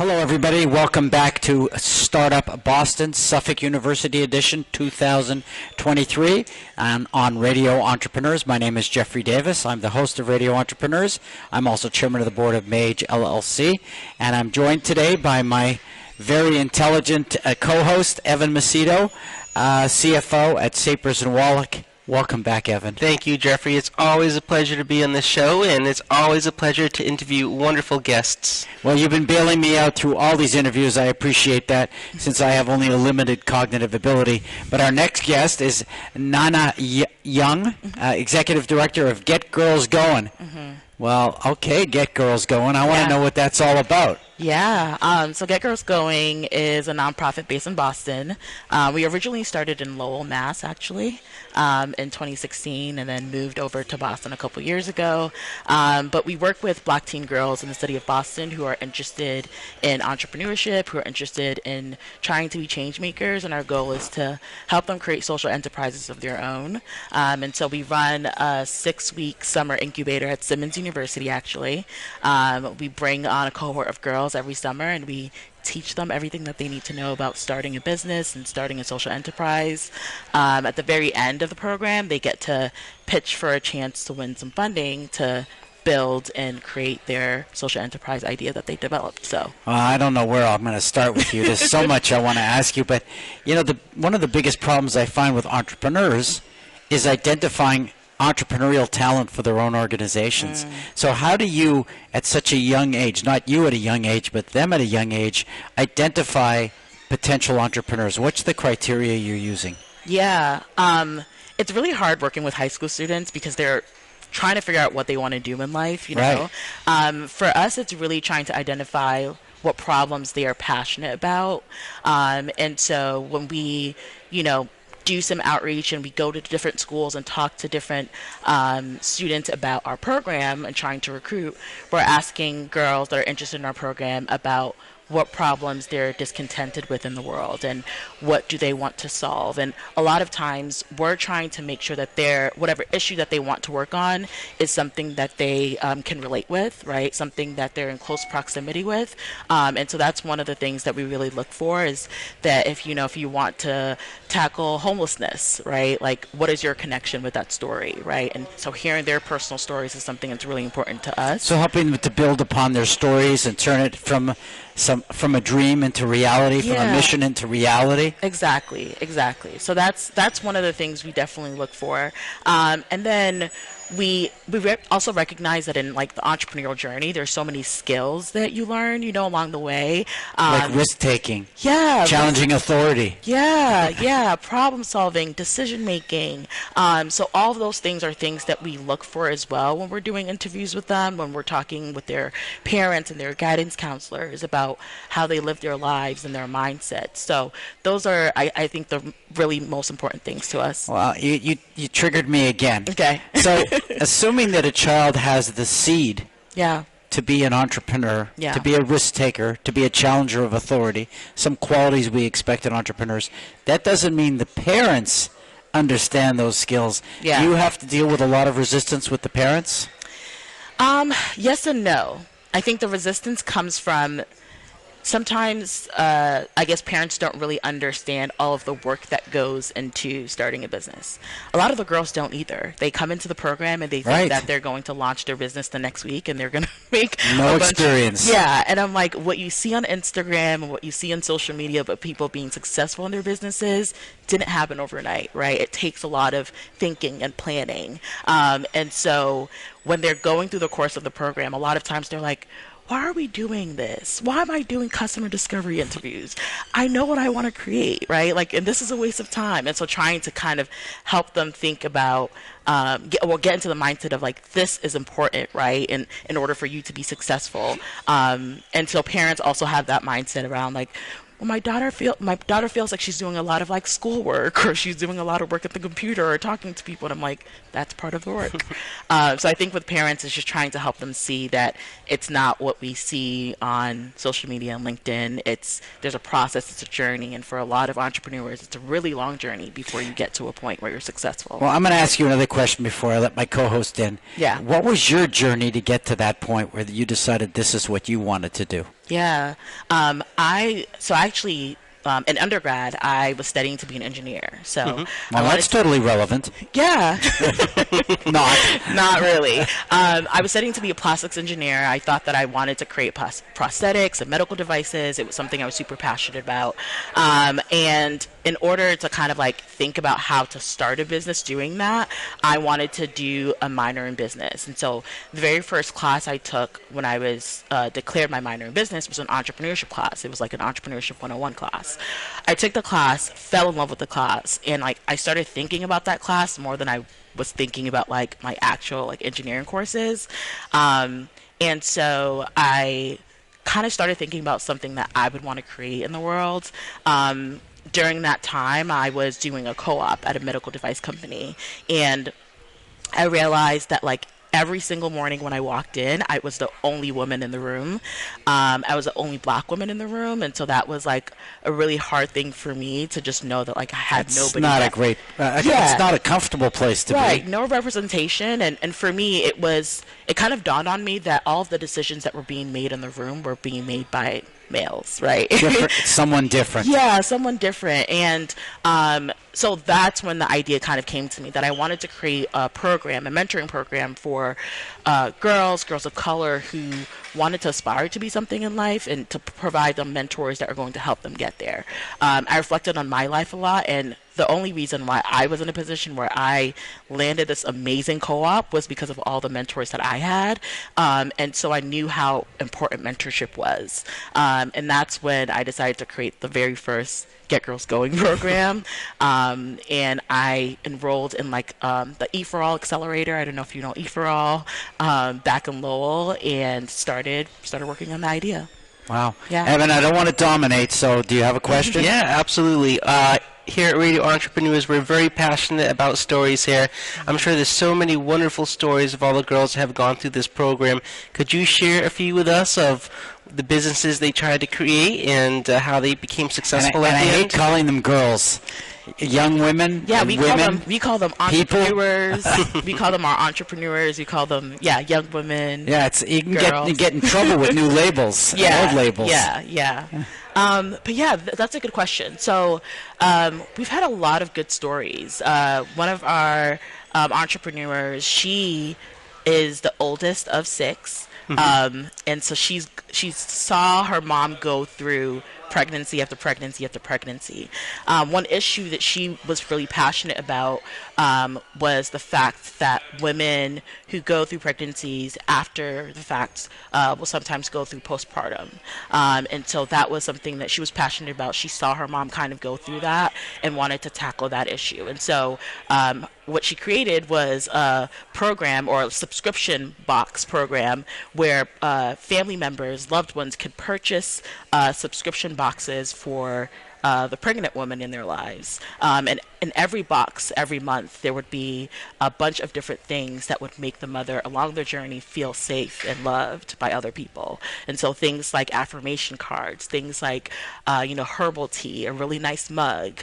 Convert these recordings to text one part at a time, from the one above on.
Hello, everybody. Welcome back to Startup Boston, Suffolk University Edition 2023 on Radio Entrepreneurs. My name is Jeffrey Davis. I'm the host of Radio Entrepreneurs. I'm also chairman of the board of Mage, LLC. And I'm joined today by my very intelligent co-host, Evan Macedo, CFO at Sapers and Wallack. Welcome back, Evan. Thank you, Jeffrey. It's always a pleasure to be on this show, and it's always a pleasure to interview wonderful guests. Well, you've been bailing me out through all these interviews. I appreciate that, since I have only a limited cognitive ability. But our next guest is Nana Younge, Executive Director of Get Girls Going. Well, okay, Get Girls Going. I want to know what that's all about. Yeah, so Get Girls Going is a nonprofit based in Boston. We originally started in Lowell, Mass, actually, in 2016, and then moved over to Boston a couple years ago. But we work with Black teen girls in the city of Boston who are interested in entrepreneurship, who are interested in trying to be change makers, and our goal is to help them create social enterprises of their own. And so we run a 6-week summer incubator at Simmons University, actually. We bring on a cohort of girls every summer, and we teach them everything that they need to know about starting a business and starting a social enterprise. At the very end of the program, they get to pitch for a chance to win some funding to build and create their social enterprise idea that they developed. So I don't know where I'm going to start with you. There's so much I want to ask you, but one of the biggest problems I find with entrepreneurs is identifying entrepreneurial talent for their own organizations. So how do you, at such a young age, not you at a young age, but them at a young age, identify potential entrepreneurs? What's the criteria you're using? Yeah, it's really hard working with high school students because they're trying to figure out what they want to do in life, you know. For us, it's really trying to identify what problems they are passionate about. And so when we, do some outreach and we go to different schools and talk to different students about our program and trying to recruit, we're asking girls that are interested in our program about what problems they're discontented with in the world and what do they want to solve. And a lot of times we're trying to make sure that whatever issue that they want to work on is something that they can relate with, right? Something that they're in close proximity with. And so that's one of the things that we really look for, is that if you want to tackle homelessness, right? Like, what is your connection with that story, right? And so hearing their personal stories is something that's really important to us. So helping them to build upon their stories and turn it from a dream into reality, from a mission into reality. Exactly. So that's one of the things we definitely look for. And then we also recognize that in the entrepreneurial journey, there's so many skills that you learn, along the way. Like risk taking. Yeah. Challenging authority. Yeah. Problem solving, decision making. So all of those things are things that we look for as well when we're doing interviews with them, when we're talking with their parents and their guidance counselors about how they live their lives and their mindset. So those are, I think, the really most important things to us. Well, you triggered me again. Okay. So assuming that a child has the seed to be an entrepreneur, to be a risk taker, to be a challenger of authority, some qualities we expect in entrepreneurs, that doesn't mean the parents understand those skills. Do you have to deal with a lot of resistance with the parents? Yes and no. I think the resistance comes from sometimes, I guess, parents don't really understand all of the work that goes into starting a business. A lot of the girls don't either. They come into the program and they think that they're going to launch their business the next week and they're going to make no experience. And I'm like, what you see on Instagram and what you see on social media about people being successful in their businesses didn't happen overnight, right? It takes a lot of thinking and planning. And so when they're going through the course of the program, a lot of times they're like, why are we doing this? Why am I doing customer discovery interviews? I know what I want to create, right? And this is a waste of time. And so trying to kind of help them think about, get into the mindset of this is important, right? And in order for you to be successful. And so parents also have that mindset around well, my daughter feels like she's doing a lot of schoolwork, or she's doing a lot of work at the computer or talking to people, and I'm like, that's part of the work. So I think with parents, it's just trying to help them see that it's not what we see on social media and LinkedIn. There's a process, it's a journey, and for a lot of entrepreneurs, it's a really long journey before you get to a point where you're successful. Well, I'm going to ask you another question before I let my co-host in. Yeah. What was your journey to get to that point where you decided this is what you wanted to do? Yeah. So actually, in undergrad, I was studying to be an engineer. So Well, that's totally relevant. yeah, Not. not really. I was studying to be a plastics engineer. I thought that I wanted to create prosthetics and medical devices. It was something I was super passionate about. And in order to kind of like think about how to start a business doing that, I wanted to do a minor in business. And so the very first class I took when I was declared my minor in business was an entrepreneurship class. It was like an entrepreneurship 101 class. I took the class, fell in love with the class, and like I started thinking about that class more than I was thinking about like my actual like engineering courses. And so I kind of started thinking about something that I would want to create in the world. During that time, I was doing a co-op at a medical device company, and I realized that like every single morning when I walked in, I was the only woman in the room. I was the only black woman in the room, and so that was like a really hard thing for me to just know that like I had It's nobody. not that- a great. Yeah. It's not a comfortable place to Right, be. no representation, and for me it kind of dawned on me that all of the decisions that were being made in the room were being made by males, right? Different, someone different. Yeah, someone different. And so that's when the idea kind of came to me that I wanted to create a program, a mentoring program for girls of color who wanted to aspire to be something in life and to provide them mentors that are going to help them get there. I reflected on my life a lot, and the only reason why I was in a position where I landed this amazing co-op was because of all the mentors that I had. And so I knew how important mentorship was. And that's when I decided to create the very first Get Girls Going program. And I enrolled in like the E for All Accelerator. I don't know if you know E for All, back in Lowell, and started working on the idea. Wow. Yeah. Evan, I don't want to dominate, so do you have a question? Yeah, absolutely. Here at Radio Entrepreneurs, we're very passionate about stories here. I'm sure there's so many wonderful stories of all the girls that have gone through this program. Could you share a few with us of the businesses they tried to create and how they became And successful I at the hate end? calling them girls. Young women. Yeah, and we women. call them people. entrepreneurs. We call them our entrepreneurs. We call them young women. Yeah, you can Girls. get in trouble with new labels, old labels. Yeah. But yeah, that's a good question. So we've had a lot of good stories. One of our entrepreneurs, she is the oldest of 6, and so she saw her mom go through pregnancy after pregnancy after pregnancy. One issue that she was really passionate about was the fact that women who go through pregnancies after the fact will sometimes go through postpartum. And so that was something that she was passionate about. She saw her mom kind of go through that and wanted to tackle that issue. And so what she created was a program or a subscription box program where family members, loved ones could purchase subscription boxes for the pregnant woman in their lives. And in every box, every month, there would be a bunch of different things that would make the mother along their journey feel safe and loved by other people. And so things like affirmation cards, things like, herbal tea, a really nice mug,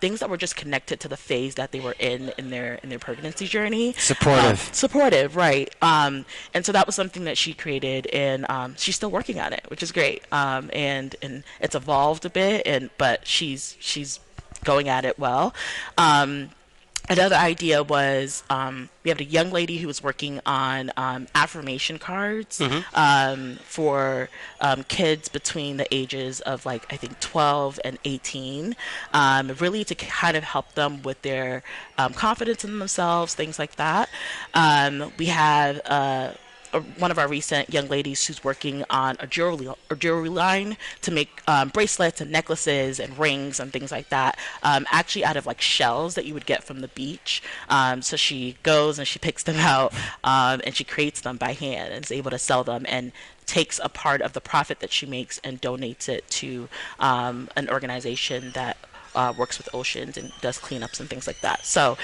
things that were just connected to the phase that they were in their pregnancy journey. Supportive, right. And so that was something that she created, and she's still working on it, which is great. And it's evolved a bit, but she's going at it well. Another idea was we have a young lady who was working on affirmation cards for kids between the ages of I think 12 and 18, really to kind of help them with their confidence in themselves, things like that. We had one of our recent young ladies who's working on a jewelry line to make bracelets and necklaces and rings and things like that, actually out of shells that you would get from the beach. So she goes and she picks them out and she creates them by hand and is able to sell them, and takes a part of the profit that she makes and donates it to an organization that works with oceans and does cleanups and things like that. So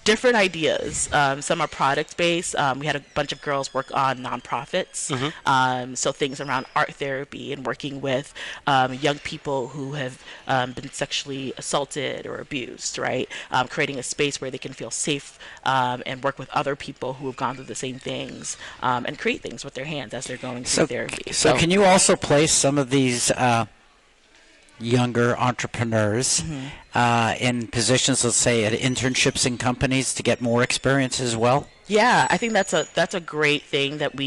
different ideas. Some are product based. We had a bunch of girls work on nonprofits, so things around art therapy and working with young people who have been sexually assaulted or abused, right? Creating a space where they can feel safe and work with other people who have gone through the same things, and create things with their hands as they're going through therapy. So can you also place some of these younger entrepreneurs in positions, let's say, at internships in companies to get more experience as well? Yeah, I think that's a great thing that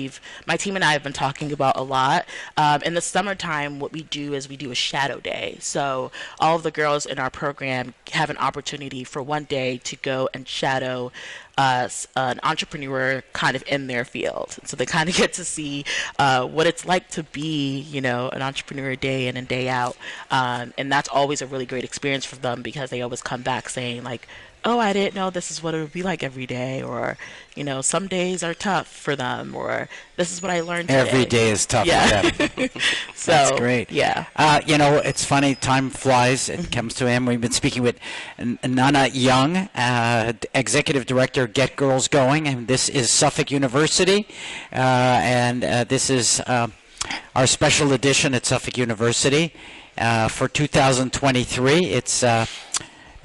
my team and I have been talking about a lot. In the summertime, what we do is we do a shadow day. So all of the girls in our program have an opportunity for one day to go and shadow an entrepreneur kind of in their field. So they kind of get to see what it's like to be, an entrepreneur day in and day out. And that's always a really great experience for them because they always come back saying like, oh, I didn't know this is what it would be like every day, or, some days are tough for them, or this is what I learned today. Every day is tough for them. So, that's great. Yeah. It's funny, time flies. It comes to him. We've been speaking with Nana Young, Executive Director, Get Girls Going, and this is Suffolk University, and this is our special edition at Suffolk University for 2023.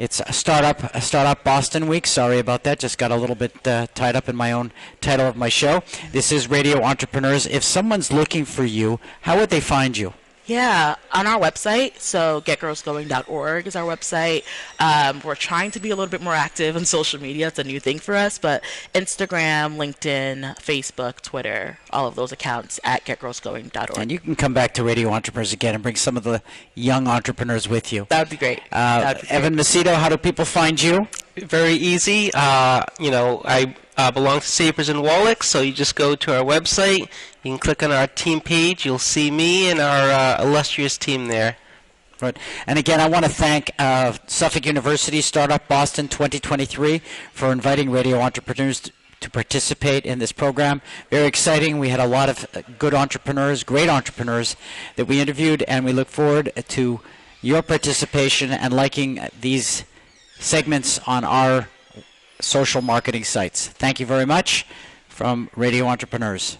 It's a startup Boston week. Sorry about that. Just got a little bit tied up in my own title of my show. This is Radio Entrepreneurs. If someone's looking for you, how would they find you? Yeah, on our website, so getgirlsgoing.org is our website. We're trying to be a little bit more active on social media. It's a new thing for us, but Instagram, LinkedIn, Facebook, Twitter, all of those accounts at getgirlsgoing.org. And you can come back to Radio Entrepreneurs again and bring some of the young entrepreneurs with you. That would be great. Evan Macedo, how do people find you? Very easy. I belong to Sapers and Wallack, so you just go to our website. You can click on our team page. You'll see me and our illustrious team there. Right. And again, I want to thank Suffolk University Startup Boston 2023 for inviting radio entrepreneurs to participate in this program. Very exciting. We had a lot of good entrepreneurs, great entrepreneurs that we interviewed, and we look forward to your participation and liking these segments on our social marketing sites. Thank you very much from Radio Entrepreneurs.